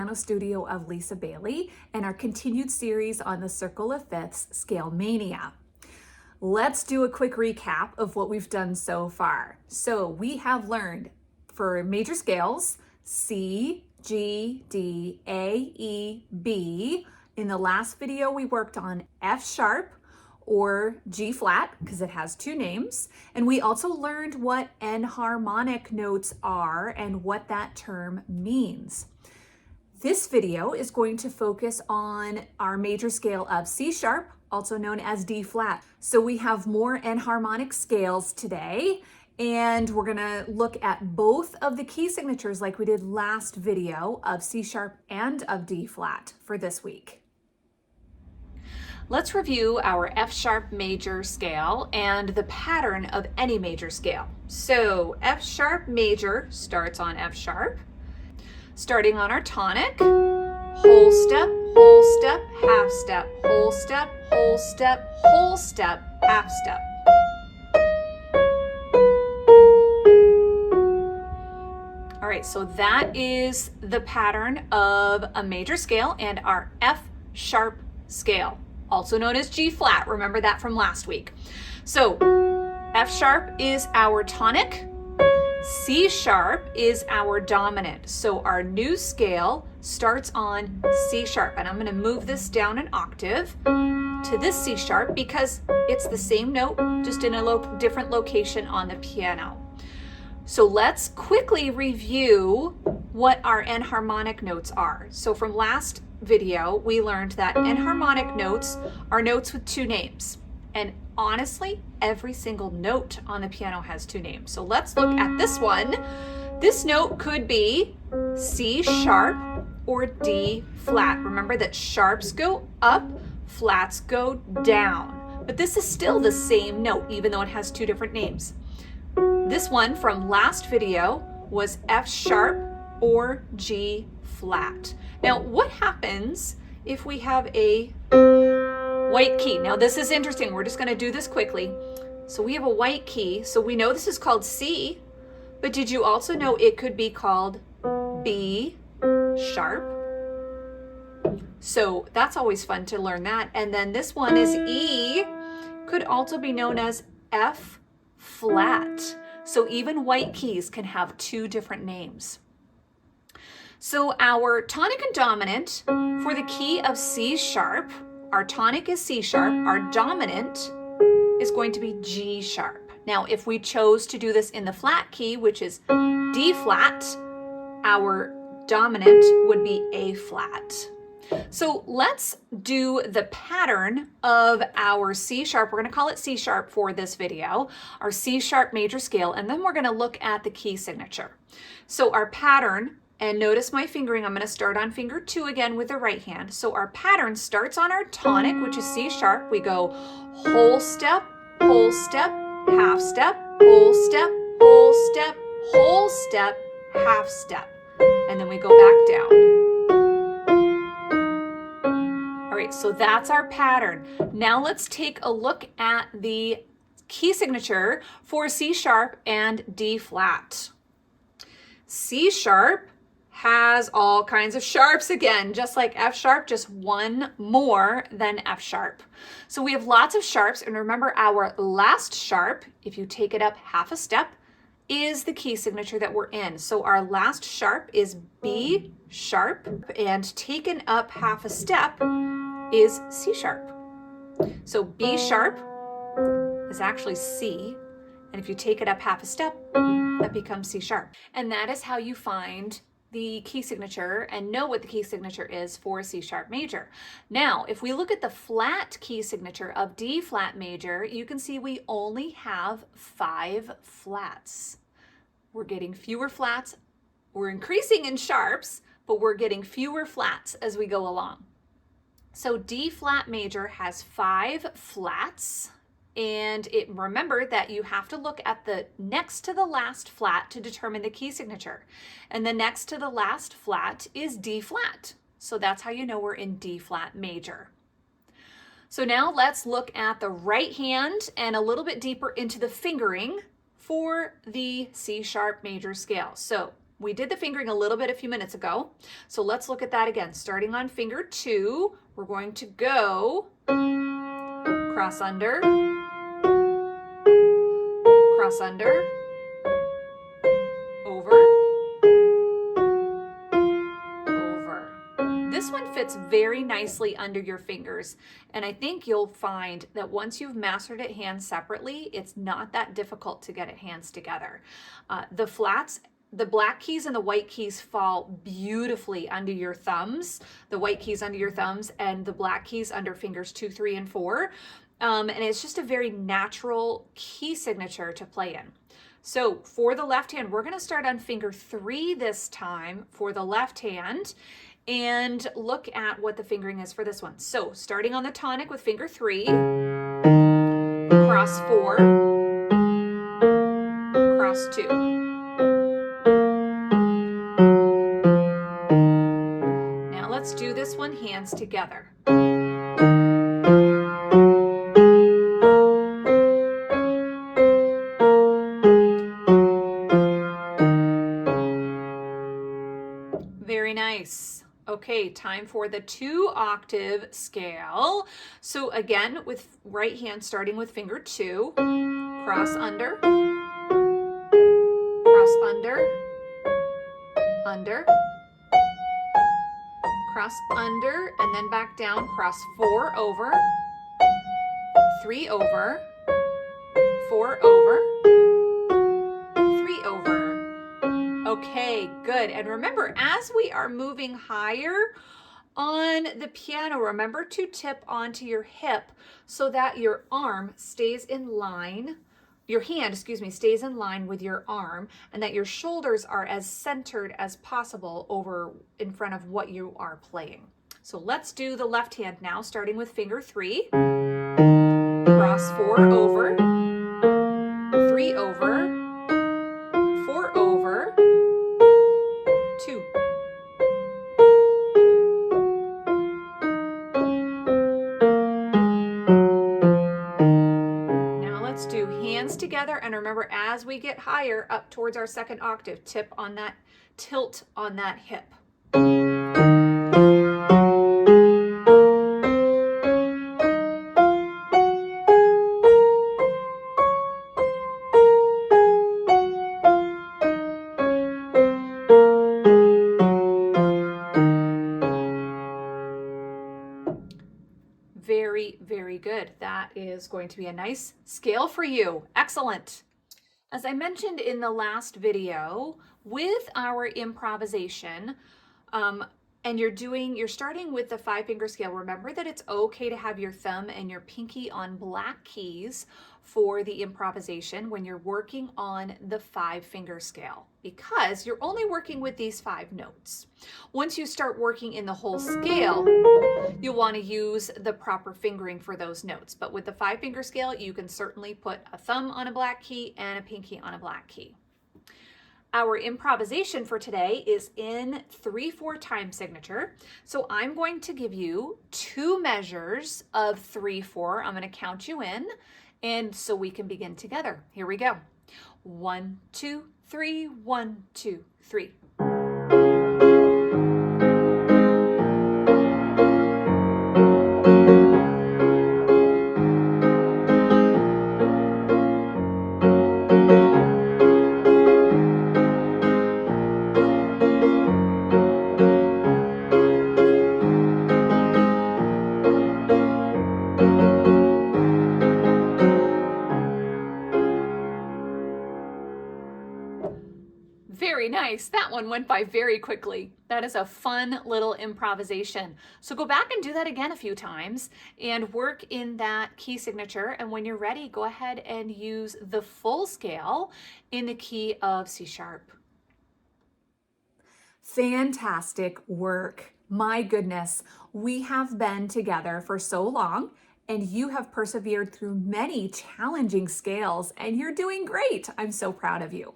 piano studio of Lisa Bailey and our continued series on the Circle of Fifths Scale Mania. Let's do a quick recap of what we've done so far. So we have learned for major scales, C, G, D, A, E, B. In the last video, we worked on F sharp or G flat because it has two names. And we also learned what enharmonic notes are and what that term means. This video is going to focus on our major scale of C sharp, also known as D flat. So we have more enharmonic scales today, and we're gonna look at both of the key signatures like we did last video of C sharp and of D flat for this week. Let's review our F sharp major scale and the pattern of any major scale. So F sharp major starts on F sharp, starting on our tonic, whole step, half step, whole step, whole step, whole step, half step. All right, so that is the pattern of a major scale and our F sharp scale, also known as G flat. Remember that from last week. So F sharp is our tonic, C sharp is our dominant. So our new scale starts on C sharp, and I'm going to move this down an octave to this C sharp because it's the same note, just in a different location on the piano. So let's quickly review what our enharmonic notes are. So from last video, we learned that enharmonic notes are notes with two names. And honestly, every single note on the piano has two names. So let's look at this one. This note could be C sharp or D flat. Remember that sharps go up, flats go down. But this is still the same note, even though it has two different names. This one from last video was F sharp or G flat. Now, what happens if we have a white key? Now, this is interesting. We're just going to do this quickly. So we have a white key. So we know this is called C, but did you also know it could be called B sharp? So that's always fun to learn that. And then this one is E, could also be known as F flat. So even white keys can have two different names. So our tonic and dominant for the key of C sharp, our tonic is C sharp, our dominant is going to be G sharp. Now, if we chose to do this in the flat key, which is D flat, our dominant would be A flat. So let's do the pattern of our C sharp. We're going to call it C sharp for this video, our C sharp major scale, and then we're going to look at the key signature. So our pattern, and notice my fingering, I'm going to start on finger 2 again with the right hand. So our pattern starts on our tonic, which is C sharp. We go whole step, half step, whole step, whole step, half step. And then we go back down. All right, so that's our pattern. Now let's take a look at the key signature for C sharp and D flat. C sharp has all kinds of sharps again, just like F sharp, just one more than F sharp. So we have lots of sharps, and remember our last sharp, if you take it up half a step, is the key signature that we're in. So our last sharp is B sharp, and taken up half a step is C sharp. So B sharp is actually C, and if you take it up half a step, that becomes C sharp. And that is how you find the key signature and know what the key signature is for C sharp major. Now, if we look at the flat key signature of D flat major, you can see we only have 5 flats. We're getting fewer flats. We're increasing in sharps, but we're getting fewer flats as we go along. So D flat major has 5 flats. And remember that you have to look at the next to the last flat to determine the key signature. And the next to the last flat is D flat. So that's how you know we're in D flat major. So now let's look at the right hand and a little bit deeper into the fingering for the C sharp major scale. So We did the fingering a little bit a few minutes ago. So let's look at that again. Starting on finger 2, we're going to go cross under, cross under, over, over. This one fits very nicely under your fingers, and I think you'll find that once you've mastered it hands separately, it's not that difficult to get it hands together. The flats, the black keys and the white keys fall beautifully under your thumbs, the white keys under your thumbs and the black keys under fingers 2, 3, and 4. And it's just a very natural key signature to play in. So for the left hand, we're going to start on finger 3 this time for the left hand and look at what the fingering is for this one. So starting on the tonic with finger 3, cross 4, cross 2. Let's do this one hands together. Very nice. Okay, time for the 2-octave scale. So again, with right hand starting with finger 2, cross under, under, cross under, and then back down, cross 4 over, 3 over, 4 over, 3 over. Okay, good. And remember, as we are moving higher on the piano, remember to tip onto your hip so that your arm stays in line, your hand, stays in line with your arm, and that your shoulders are as centered as possible over in front of what you are playing. So let's do the left hand now, starting with finger 3, cross 4 over, 3 over, 4 over, 2. Do hands together, and remember, as we get higher up towards our 2nd octave, tip on that, tilt on that hip. Very, very good. That is going to be a nice scale for you. Excellent. As I mentioned in the last video, with our improvisation, and you're starting with the 5-finger scale, remember that it's okay to have your thumb and your pinky on black keys for the improvisation when you're working on the 5-finger scale, because you're only working with these 5 notes. Once you start working in the whole scale, you'll want to use the proper fingering for those notes. But with the 5-finger scale, you can certainly put a thumb on a black key and a pinky on a black key. Our improvisation for today is in 3/4 time signature. So I'm going to give you 2 measures of 3/4. I'm going to count you in, and so we can begin together. Here we go. 1, 2, 3, 1, 2, 3. Very nice. That one went by very quickly. That is a fun little improvisation. So go back and do that again a few times and work in that key signature. And when you're ready, go ahead and use the full scale in the key of C sharp. Fantastic work. My goodness, we have been together for so long, and you have persevered through many challenging scales, and you're doing great. I'm so proud of you.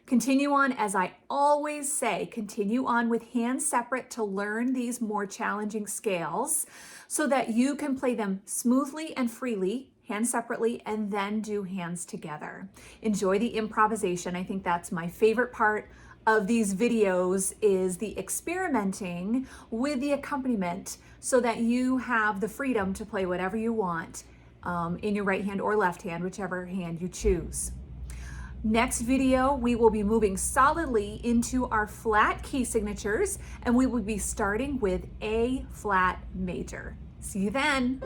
Continue on, as I always say, continue on with hands separate to learn these more challenging scales so that you can play them smoothly and freely, hands separately, and then do hands together. Enjoy the improvisation. I think that's my favorite part of these videos is the experimenting with the accompaniment so that you have the freedom to play whatever you want in your right hand or left hand, whichever hand you choose. Next video, we will be moving solidly into our flat key signatures, and we will be starting with A flat major. See you then.